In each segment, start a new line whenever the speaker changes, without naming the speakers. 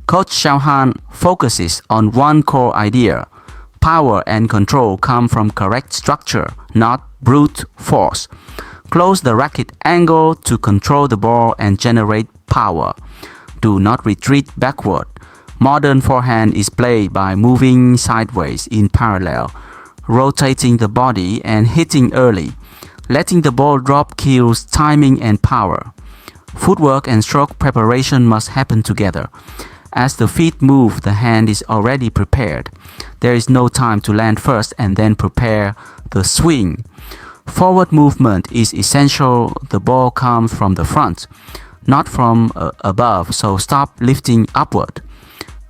Coach Xiao Han focuses on one core idea. Power and control come from correct structure, not brute force. Close the racket angle to control the ball and generate power. Do not retreat backward. Modern forehand is played by moving sideways in parallel, rotating the body and hitting early. Letting the ball drop kills timing and power. Footwork and stroke preparation must happen together. As the feet move, the hand is already prepared. There is no time to land first and then prepare the swing. Forward movement is essential. The ball comes from the front, not from above, so stop lifting upward.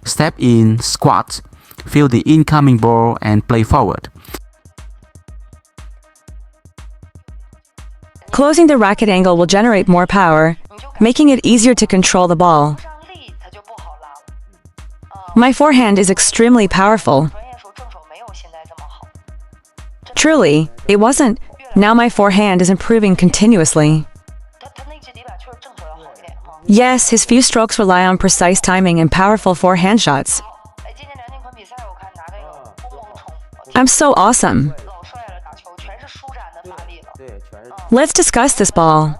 Step in, squat, feel the incoming ball and play forward.
Closing the racket angle will generate more power, making it easier to control the ball. My forehand is extremely powerful. Truly, it wasn't. Now my forehand is improving continuously. Yes, his few strokes rely on precise timing and powerful forehand shots. I'm so awesome. Let's discuss this ball.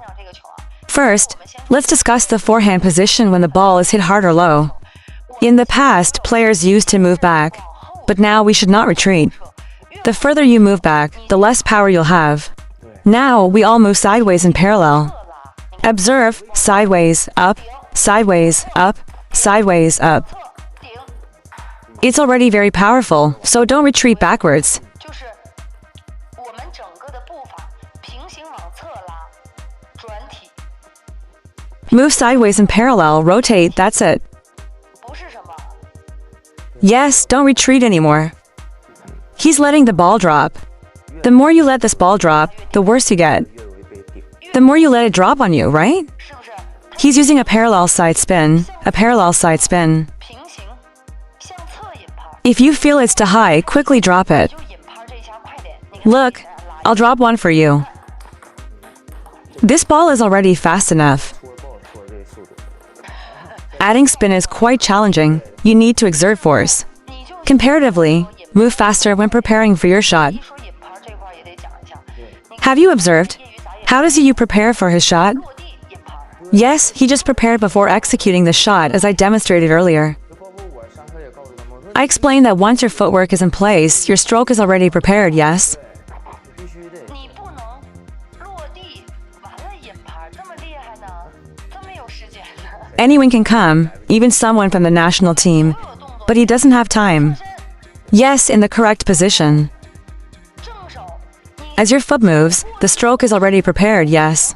First, let's discuss the forehand position when the ball is hit hard or low. In the past, players used to move back, but now we should not retreat. The further you move back, the less power you'll have. Now, we all move sideways in parallel. Observe, sideways, up, sideways, up, sideways, up. It's already very powerful, so don't retreat backwards. Move sideways in parallel, rotate, that's it. Yes, don't retreat anymore. He's letting the ball drop. The more you let this ball drop, the worse you get. The more you let it drop on you, right? He's using a parallel side spin, a parallel side spin. If you feel it's too high, quickly drop it. Look, I'll drop one for you. This ball is already fast enough. Adding spin is quite challenging. You need to exert force. Comparatively, move faster when preparing for your shot. Have you observed? How does you prepare for his shot? Yes, he just prepared before executing the shot as I demonstrated earlier. I explained that once your footwork is in place, your stroke is already prepared, yes? Anyone can come, even someone from the national team, but he doesn't have time. Yes, in the correct position. As your foot moves, the stroke is already prepared, yes?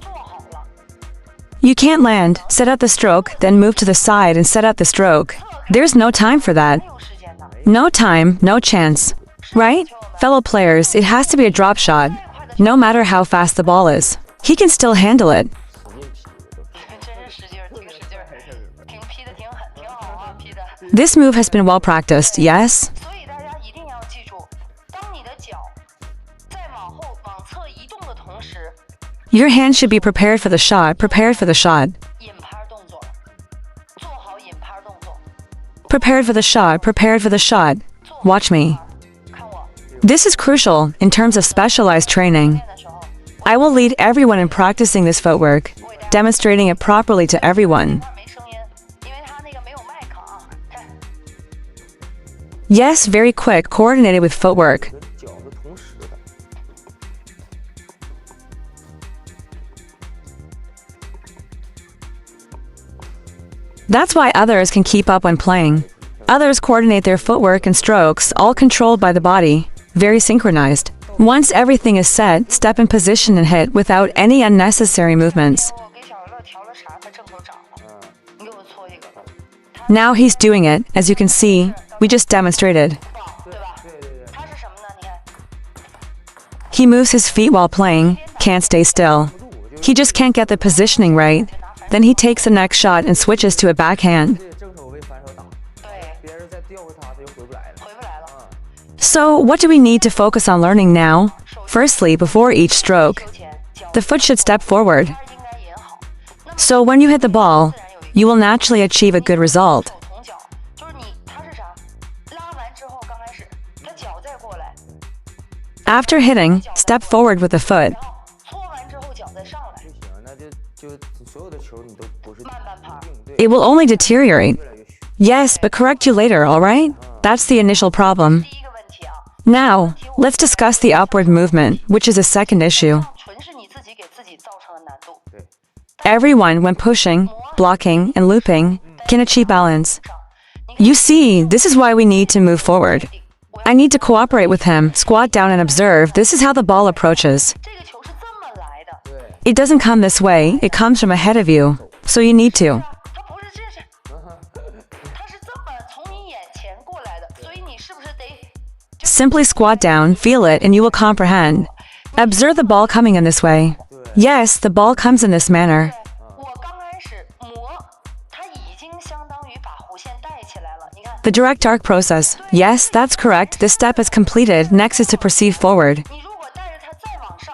You can't land, set up the stroke, then move to the side and set up the stroke. There's no time for that. No time, no chance. Right? Fellow players, it has to be a drop shot. No matter how fast the ball is. He can still handle it. This move has been well practiced, yes? Your hand should be prepared for the shot, prepared for the shot. Prepared for the shot, prepared for the shot. Watch me. This is crucial in terms of specialized training. I will lead everyone in practicing this footwork, demonstrating it properly to everyone. Yes, very quick, coordinated with footwork. That's why others can keep up when playing. Others coordinate their footwork and strokes, all controlled by the body, very synchronized. Once everything is set, step in position and hit without any unnecessary movements. Now he's doing it, as you can see, we just demonstrated. He moves his feet while playing, can't stay still. He just can't get the positioning right. Then he takes the next shot and switches to a backhand. So, what do we need to focus on learning now? Firstly, before each stroke, the foot should step forward. So when you hit the ball, you will naturally achieve a good result. After hitting, step forward with the foot.
搓完之后脚再上来，
所有的球你都不是
慢慢爬。
It will only deteriorate. Yes, but correct you later, alright? That's the initial problem.
第一个问题啊，
Now, let's discuss the upward movement, which is a second issue.
纯是你自己给自己造成的难度。
Everyone, when pushing, blocking, and looping, can achieve balance. You see, this is why we need to move forward. I need to cooperate with him, squat down and observe. This is how the ball approaches.
这个球是这么来的，
It doesn't come this way, it comes from ahead of you. So you need to.
它不是这是，它是这么从你眼前过来的，所以你是不是得
Simply squat down, feel it, and you will comprehend. Observe the ball coming in this way. Yes, the ball comes in this manner.
我刚开始磨，它已经相当于把弧线带起来了。你看，
The direct arc process. Yes, that's correct. This step is completed. Next is to proceed forward.
你如果带着它再往上，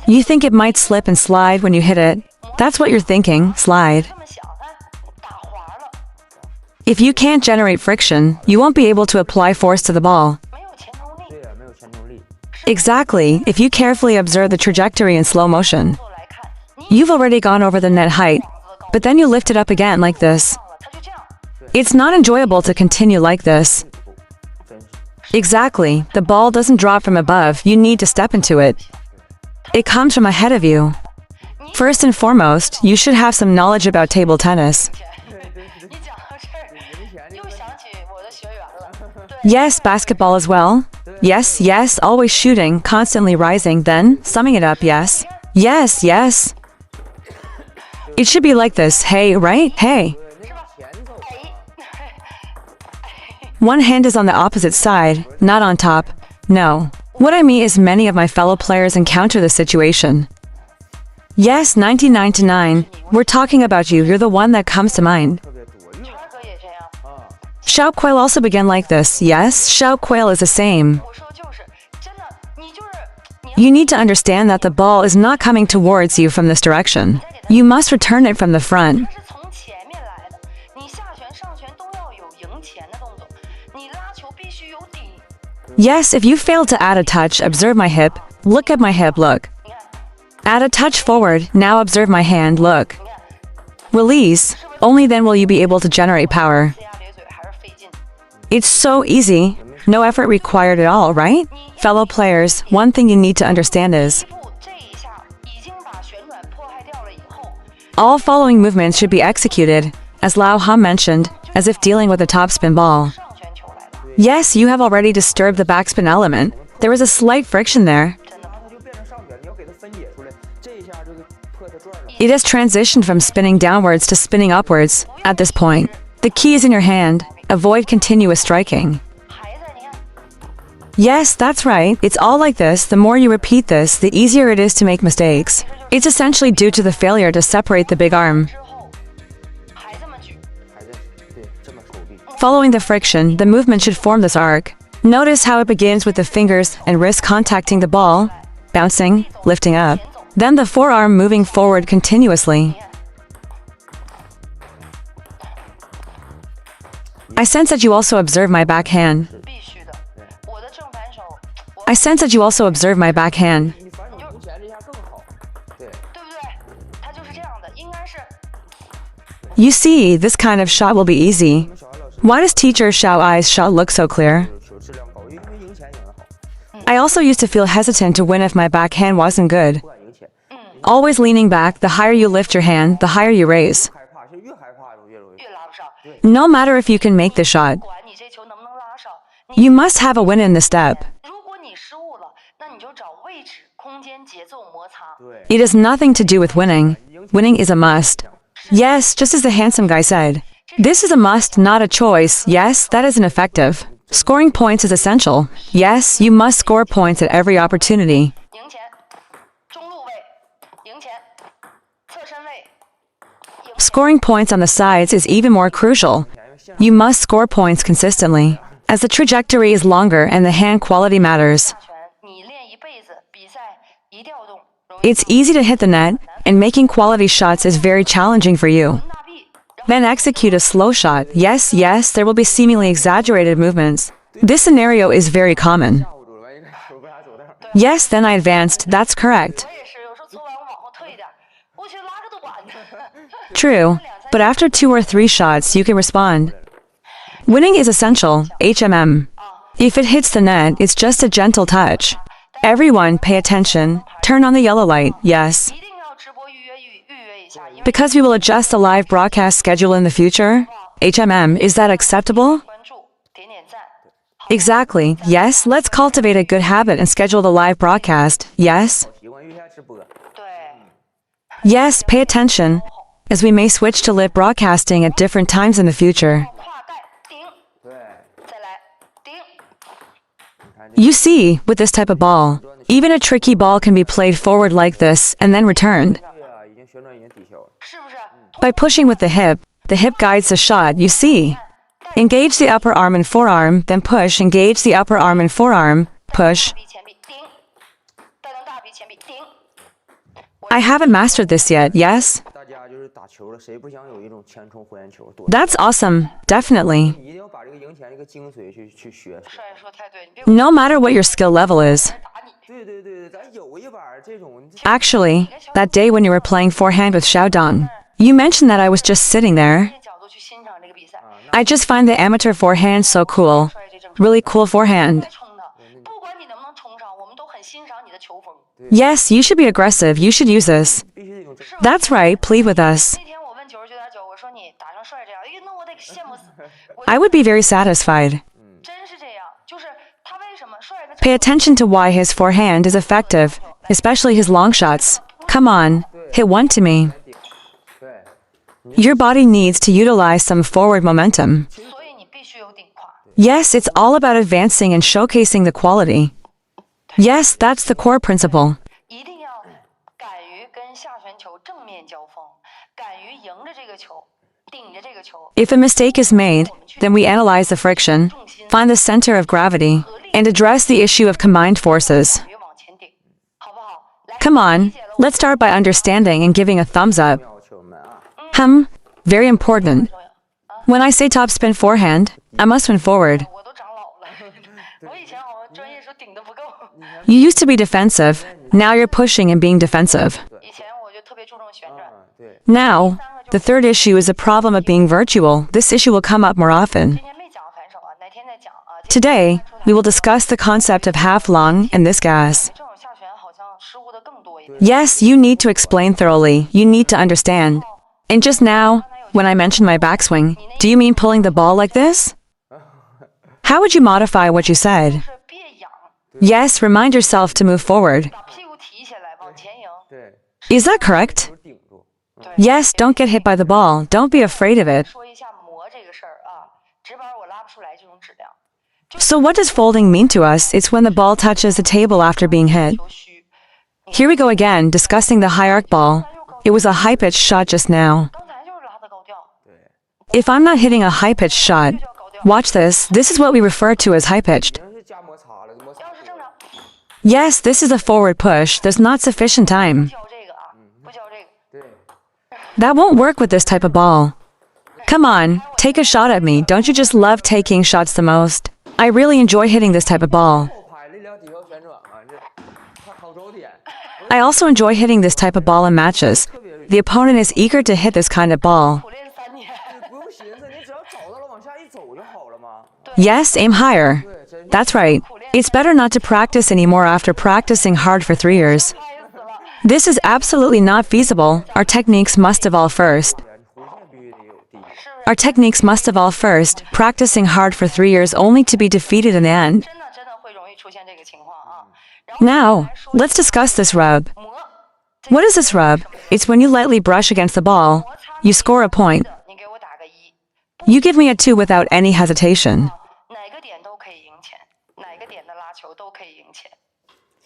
你
You think it might slip and slide when you hit it. That's what you're thinking, slide.
这么想，哎，打滑了，
If you can't generate friction, you won't be able to apply force to the ball.
没有前冲力。
对啊，没有前冲力。
Exactly, if you carefully observe the trajectory in slow motion.
做来看，你
You've already gone over the net height, but then you lift it up again like this.
上了，它就这样。
It's not enjoyable to continue like this.
真是
Exactly, the ball doesn't drop from above, you need to step into it. It comes from ahead of you. First and foremost, you should have some knowledge about table tennis.
你讲到这儿，又想起我的学员了。对，
Yes, basketball as well. Yes, yes, always shooting, constantly rising, then summing it up, yes. Yes, yes. It should be like this, hey, right? Hey.
是吧？哎，
One hand is on the opposite side, not on top. No. What I mean is many of my fellow players encounter this situation. Yes, 99 to 9. We're talking about you, you're the one that comes to mind.
特别多，因为
圈儿哥也这样。
Xiao Quail also began like this. Yes, Xiao Quail is the same.
我说就是真的，你就是你
You need to understand that the ball is not coming towards you from this direction. You must return it from the front.
是从前面来的，你下拳上拳都要有迎前的动作，你拉球必须有底。
Yes, if you fail to add a touch, observe my hip. Look at my hip, look.
你看，
Add a touch forward, now observe my hand, look.
你看，
Release. Only then will you be able to generate power.
呲牙咧嘴还是费劲。
It's so easy. No effort required at all, right? Fellow players, one thing you need to understand is
第一步这一下已经把旋转破坏掉了以后，
all following movements should be executed, as Lao Han mentioned, as if dealing with a topspin ball.
上旋球来了，
Yes, you have already disturbed the backspin element. There is a slight friction there.
真的。
它就变成上卷，你要给它分解出来，这一下就给破它转了。
It has transitioned from spinning downwards to spinning upwards. At this point, the key is in your hand. Avoid continuous striking.
还在你看，
Yes, that's right. It's all like this. The more you repeat this, the easier it is to make mistakes. It's essentially due to the failure to separate the big arm.
之后还这么举，
还在对这么手臂，
Following the friction, the movement should form this arc. Notice how it begins with the fingers and wrist contacting the ball, bouncing, lifting up. Then the forearm moving forward continuously. I sense that you also observe my backhand.
必须的。我的正反手，我
I sense that you also observe my backhand.
你反手从前这下更好。对，
对不对？它就是这样的，应该是
You see, this kind of shot will be easy.
我们小艾老师
Why does teacher Xiao Ai's shot look so clear?
球质量高，因为赢钱赢得好，
I also used to feel hesitant to win if my backhand wasn't good.
不敢赢钱，
Always leaning back, the higher you lift your hand, the higher you raise.
害怕，其实越害怕越容易
越。拉不上。
No matter if you can make the shot,
管你这球能不能拉上，你
you must have a win in the step.
如果你失误了，那你就找位置、空间、节奏摩擦。
对，
It has nothing to do with winning. Winning is a must. Yes, just as the handsome guy said. This is a must, not a choice. Yes, that isn't effective. Scoring points is essential. Yes, you must score points at every opportunity.
迎前，中路位，迎前，侧身位，迎
Scoring points on the sides is even more crucial. You must score points consistently, as the trajectory is longer and the hand quality matters.
下拳，你练一辈子，比赛一调动，容易
It's easy to hit the net, and making quality shots is very challenging for you.
大臂，
Then execute a slow shot. Yes, yes, there will be seemingly exaggerated movements. This scenario is very common.
下不住了，完一看球被他走道。
对，
Yes, then I advanced. That's correct.
我也是，有时候搓完我往后退一点，我去拉个都管。
True. But after 2 or 3 shots, you can respond. Winning is essential, HMM. If it hits the net, it's just a gentle touch. Everyone, pay attention. Turn on the yellow light, yes.
一定要直播预约一下，因为
Because we will adjust the live broadcast schedule in the future. HMM, is that acceptable?
关注点赞。
Exactly. Yes, let's cultivate a good habit and schedule the live broadcast. Yes?
习惯预下直播。
对，
Yes, pay attention, as we may switch to live broadcasting at different times in the future.
跨盖顶，
对，
再来顶。
You see, with this type of ball, even a tricky ball can be played forward like this and then returned.
对啊，已经旋转已经抵消了。
是不是？
By pushing with the hip guides the shot, you see. Engage the upper arm and forearm, then push, engage the upper arm and forearm, push.
大臂前臂顶，带动大臂前臂顶。
I haven't mastered this yet, yes?
大家就是打球了，谁不想有一种前冲后沿球多？
That's awesome, definitely.
你一定要把这个赢钱这个精髓去学。
帅说太对，你别
No matter what your skill level is.
打你。
对对对对，咱有一把这种。
Actually, that day when you were playing forehand with Xiaohan, you mentioned that I was just sitting there.
这角度去欣赏这个比赛，
I just find the amateur forehand so cool.
帅这正
Really cool forehand.
冲的，不管你能不能冲上，我们都很欣赏你的球风。
Yes, you should be aggressive. You should use this.
必须得用正。
That's right, plead with us.
那天我问99.9，我说你打成帅这样，哎，那我得羡慕死。我
I would be very satisfied.
真是这样，就是他为什么帅的
Pay attention to why his forehand is effective, especially his long shots. Come on, hit one to me.
对，
Your body needs to utilize some forward momentum.
所以你必须有顶胯。
Yes, it's all about advancing and showcasing the quality. Yes, that's the core principle.
一定要敢于跟下旋球正面交锋，敢于迎着这个球，顶着这个球，
If a mistake is made, then we analyze the friction, find the center of gravity, and address the issue of combined forces.
敢于往前顶，好不好？来，
Come on, let's start by understanding and giving a thumbs up.
要球们啊，
Very important. When I say topspin forehand, I must win forward.
我都长老了，我以前好像专业时候顶得不够，
You used to be defensive, now you're pushing and being defensive.
以前我就特别注重旋转。
对，
Now, the third issue is the problem of being virtual. This issue will come up more often.
今天没讲反手啊，哪天再讲啊。
Today, we will discuss the concept of half long and this gas.
这种下旋好像失误的更多一点。
Yes, you need to explain thoroughly. You need to understand. And just now, when I mentioned my backswing, do you mean pulling the ball like this? How would you modify what you said?
是别仰，
Yes, remind yourself to move forward.
把屁股提起来往前迎。
对，
Is that correct?
都顶住。
Yes, don't get hit by the ball. Don't be afraid of it.
说一下磨这个事儿啊，直板我拉不出来这种质量，
So what does folding mean to us? It's when the ball touches the table after being hit.
球虚。
Here we go again, discussing the high arc ball. It was a high-pitched shot just now.
刚才就是拉的高调，
If I'm not hitting a high-pitched shot, watch this. This is what we refer to as high-pitched.
真是加摩擦了，摩擦
要是正常
Yes, this is a forward push. There's not sufficient time.
教这个啊，不教这个。
对，
That won't work with this type of ball. Come on, take a shot at me. Don't you just love taking shots the most? I really enjoy hitting this type of ball.
后拍力量抵消旋转啊，这他好走点。
I also enjoy hitting this type of ball in matches. The opponent is eager to hit this kind of ball.
苦练3年，
不用寻思，你只要找到了往下一走就好了嘛。
Yes, aim higher. That's right. It's better not to practice anymore after practicing hard for 3 years.
拍死了。
This is absolutely not feasible. Our techniques must evolve first.
弧线必须得有地。
Our techniques must evolve first, practicing hard for 3 years only to be defeated in the end.
真的会容易出现这个情况啊。然后
Now, let's discuss this rub.
磨，
What is this rub? It's when you lightly brush against the ball. You score a point.
你给我打个1，
You give me a 2 without any hesitation.
哪个点都可以赢钱，哪个点的拉球都可以赢钱，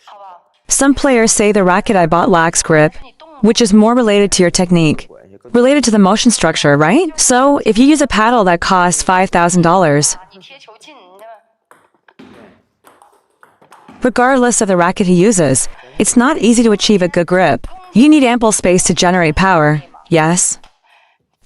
好不好？
Some players say the racket I bought lacks grip, which is more related to your technique. Related to the motion structure, right? So, if you use a paddle that costs $5,000,
你贴球进，对吧？
regardless of the racket he uses, it's not easy to achieve a good grip. You need ample space to generate power, yes?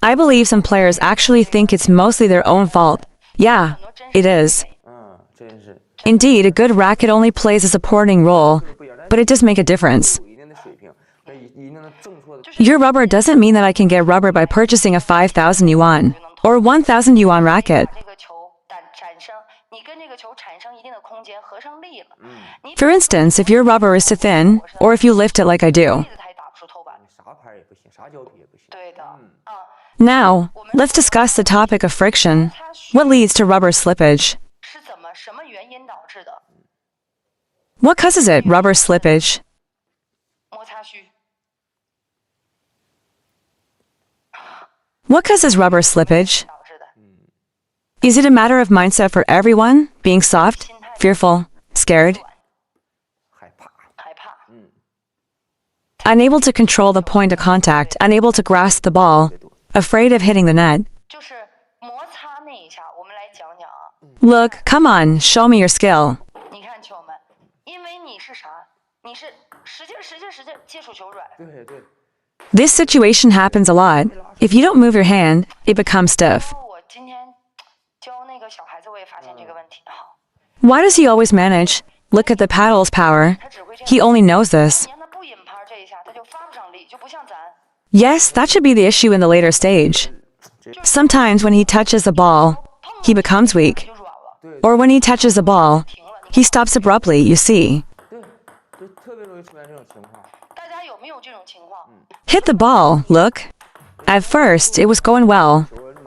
I believe some players actually think it's mostly their own fault. Yeah, it is.
嗯，真是。
Indeed, a good racket only plays a supporting role, but it does make a difference.
有一定的水平，一定的正确的。
Your rubber doesn't mean that I can get rubber by purchasing a 5,000 yuan or 1,000 yuan racket.
这个球产生，你跟这个球产生一定的空间，合上力了。你
For instance, if your rubber is too thin, or if you lift it like I do.
力的它也打不出头板。
啥牌也不行，啥胶皮也不行。
对的，啊，
Now, let's discuss the topic of friction. What leads to rubber slippage?
是什么原因导致的？
What causes it, rubber slippage?
摩擦虚。
What causes rubber slippage?
导致的。
Is it a matter of mindset for everyone, being soft, fearful, scared,
害怕。
害怕。
unable to control the point of contact, unable to grasp the ball, afraid of hitting the net?
就是摩擦那一下，我们来讲讲啊。
Look, come on, show me your skill.
你看球们，因为你是啥？你是使劲接触球软。
对对。
This situation happens a lot. If you don't move your hand, it becomes stiff.
我今天教那个小孩子，我也发现这个问题哈。
Why does he always manage? Look at the paddle's power.
他只会这
He
样。
only knows this.
你让他不引拍这一下，他就发不上力，就不像咱。
Yes, that should be the issue in the later stage. Sometimes when he touches the ball, he becomes weak.
就软了。
Or when he touches the ball, he stops abruptly, you see.
对，就特别容易出现这种情况。
大家有没有这种情况？
Hit the ball, look. At first, it was going well,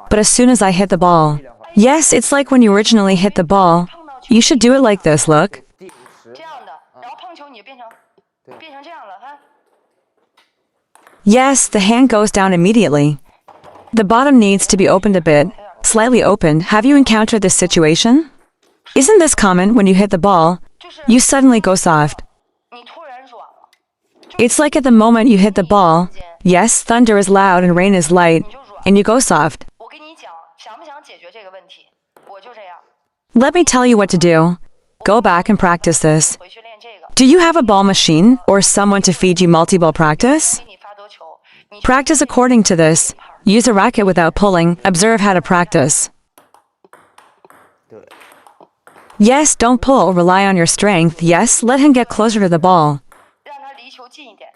but as soon as I hit the ball, yes, it's like when you originally hit the ball. You should do it like this, look.
第10。
这样的，然后碰球你就变成这样了哈。
Yes, the hand goes down immediately. The bottom needs to be opened a bit, slightly opened. Have you encountered this situation? Isn't this common when you hit the ball?
就是
You suddenly go soft.
你突然软了，
It's like at the moment you hit the ball, yes, thunder is loud and rain is light, and you go soft.
我跟你讲，想不想解决这个问题？我就这样，
Let me tell you what to do. Go back and practice this.
回去练这个，
Do you have a ball machine or someone to feed you multi-ball practice?
给你发得球，你
Practice according to this. Use a racket without pulling. Observe how to practice.
对。
Yes, don't pull. Rely on your strength. Yes, let him get closer to the ball.
让他离球近一点。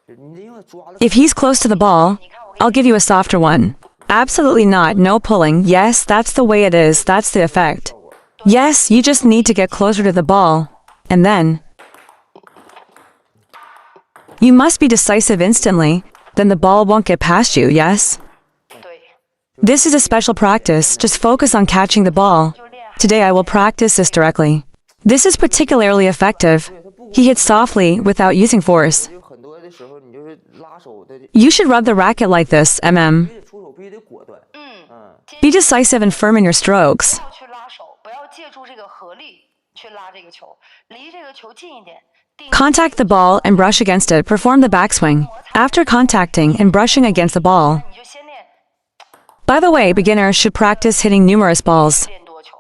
你因为抓了。
If he's close to the ball, I'll give you a softer one. Absolutely not. No pulling. Yes, that's the way it is. That's the effect. Yes, you just need to get closer to the ball. And then you must be decisive instantly. Then the ball won't get past you, yes?
对，
This is a special practice. Just focus on catching the ball.
就练。
Today I will practice this directly. This is particularly effective. He hits softly without using force.
有很多的时候，你就是拉手的，
You should rub the racket like this, mm.
必须得出手，必须得果断。
Be decisive and firm in your strokes.
不要去拉手，不要借助这个合力去拉这个球，离这个球近一点。定
Contact the ball and brush against it. Perform the backswing. After contacting and brushing against the ball.
你就先练
By the way, beginners should practice hitting numerous balls.
练多球。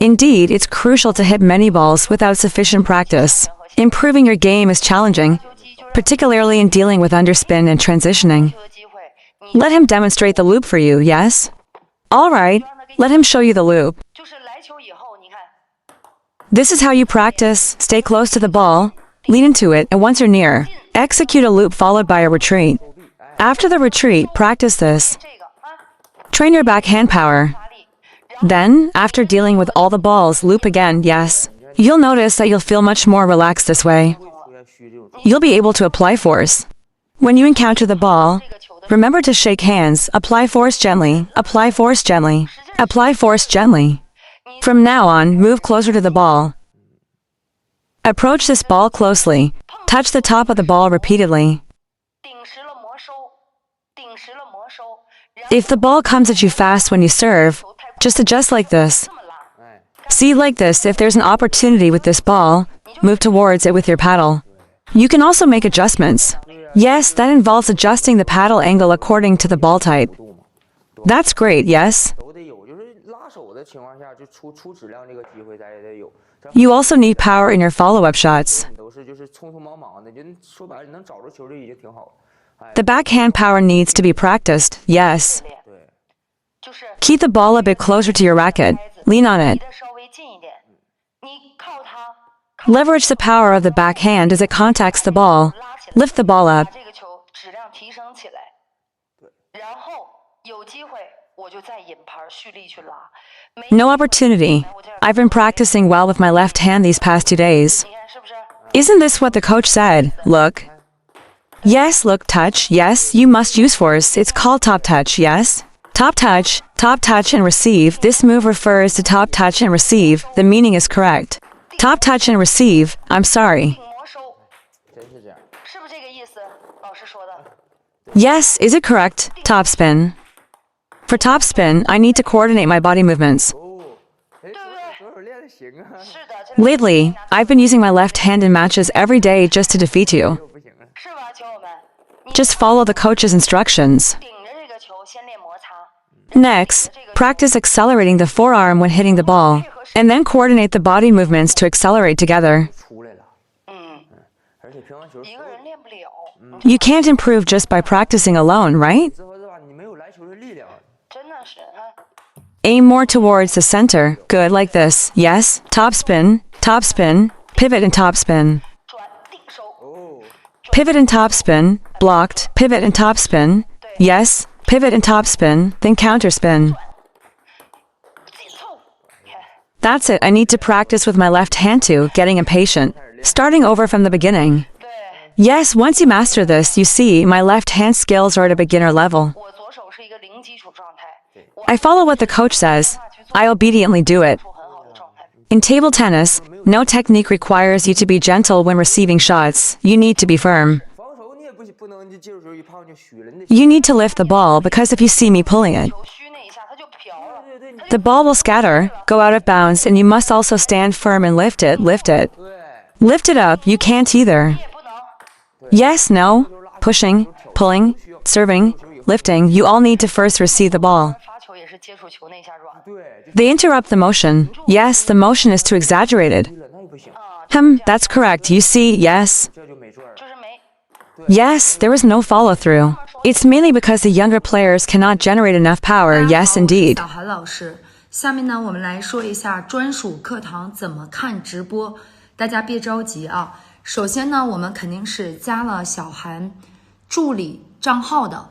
Indeed, it's crucial to hit many balls without sufficient practice. Improving your game is challenging,
球机就是
particularly in dealing with underspin and transitioning.
这个机会，你
Let him demonstrate the loop for you, yes? All right, let him show you the loop.
就是来球以后，你看
This is how you practice. Stay close to the ball, lean into it, and once you're near, execute a loop followed by a retreat. After the retreat, practice this.
这个啊，
Train your backhand power.
发力，然后
Then, after dealing with all the balls, loop again, yes. You'll notice that you'll feel much more relaxed this way.
会出现虚这种。
You'll be able to apply force. When you encounter the ball,
这个球的
remember to shake hands, apply force gently, apply force gently, apply force gently. From now on, move closer to the ball. Approach this ball closely. Touch the top of the ball repeatedly.
顶实了磨收，顶实了磨收，然后
If the ball comes at you fast when you serve, just adjust like this.
这么拉，
See like this, if there's an opportunity with this ball, move towards it with your paddle. You can also make adjustments. Yes, that involves adjusting the paddle angle according to the ball type. That's great, yes?
都得有，就是拉手的情况下，就出质量这个机会咱也得有。这
You also need power in your follow-up shots.
都是就是匆匆忙忙的，就说白了，你能找着球就已经挺好了。哎，
The backhand power needs to be practiced, yes.
练，
对，
就是
Keep the ball a bit closer to your racket. Lean on
离
it.
得稍微近一点。你
Leverage the power of the backhand as it contacts the ball. Lift the ball up.
把这个球质量提升起来，然后有机会我就再引拍蓄力去拉。
No opportunity. I've been practicing well with my left hand these past 2 days.
你看是不是？
Isn't this what the coach said? Look. Yes, look, touch. Yes, you must use force. It's called top touch, yes? Top touch and receive. This move refers to top touch and receive. The meaning is correct. Top touch and receive. I'm sorry.
磨收，
真是这样。
是不是这个意思？老师说的。
Yes, is it correct? Top spin. For top spin, I need to coordinate my body movements.
哎，左手练的行啊，
是的，这个
Lately, I've been using my left hand in matches every day just to defeat you.
不行啊。
是吧，球友们？你
Just follow the coach's instructions.
顶着这个球先练摩擦，
Next, practice accelerating the forearm when hitting the ball, and then coordinate the body movements to accelerate together.
出来了。而且乒乓球
一个人练不了，
You can't improve just by practicing alone, right?
之后是吧？你没有来球的力量。
真的是啊。
Aim more towards the center. Good, like this. Yes. Top spin, pivot and top spin.
转定收，
哦，
Pivot and top spin, blocked, pivot and top spin. Yes. Pivot and top spin, then counter spin.
紧凑，你看，
That's it. I need to practice with my left hand too, getting impatient. Starting over from the beginning.
对
Yes, once you master this, you see, my left hand skills are at a beginner level.
我左手是一个零基础状态，我
I follow what the coach says. I obediently do it.
处很好的状态。
In table tennis, no technique requires you to be gentle when receiving shots. You need to be firm.
防守你也不能你接住球一抛就虚了，你得
You need to lift the ball because if you see me pulling it,
球虚那一下它就飘了，
the ball will scatter, go out of bounds, and you must also stand firm and lift it, lift it.
对，
Lift it up, you can't either.
也不能。
Yes, no, pushing, pulling, serving, lifting, you all need to first receive the ball.
发球也是接触球那一下软，
对，
They interrupt the motion. Yes, the motion is too exaggerated.
就了那也不行，
That's correct. You see, yes.
这就没准儿。
就是没。
Yes, there was no follow through. It's mainly because the younger players cannot generate enough power.
大家
Yes,
好，我是
indeed.
小韩老师。下面呢，我们来说一下专属课堂怎么看直播。大家别着急啊。首先呢，我们肯定是加了小韩助理账号的。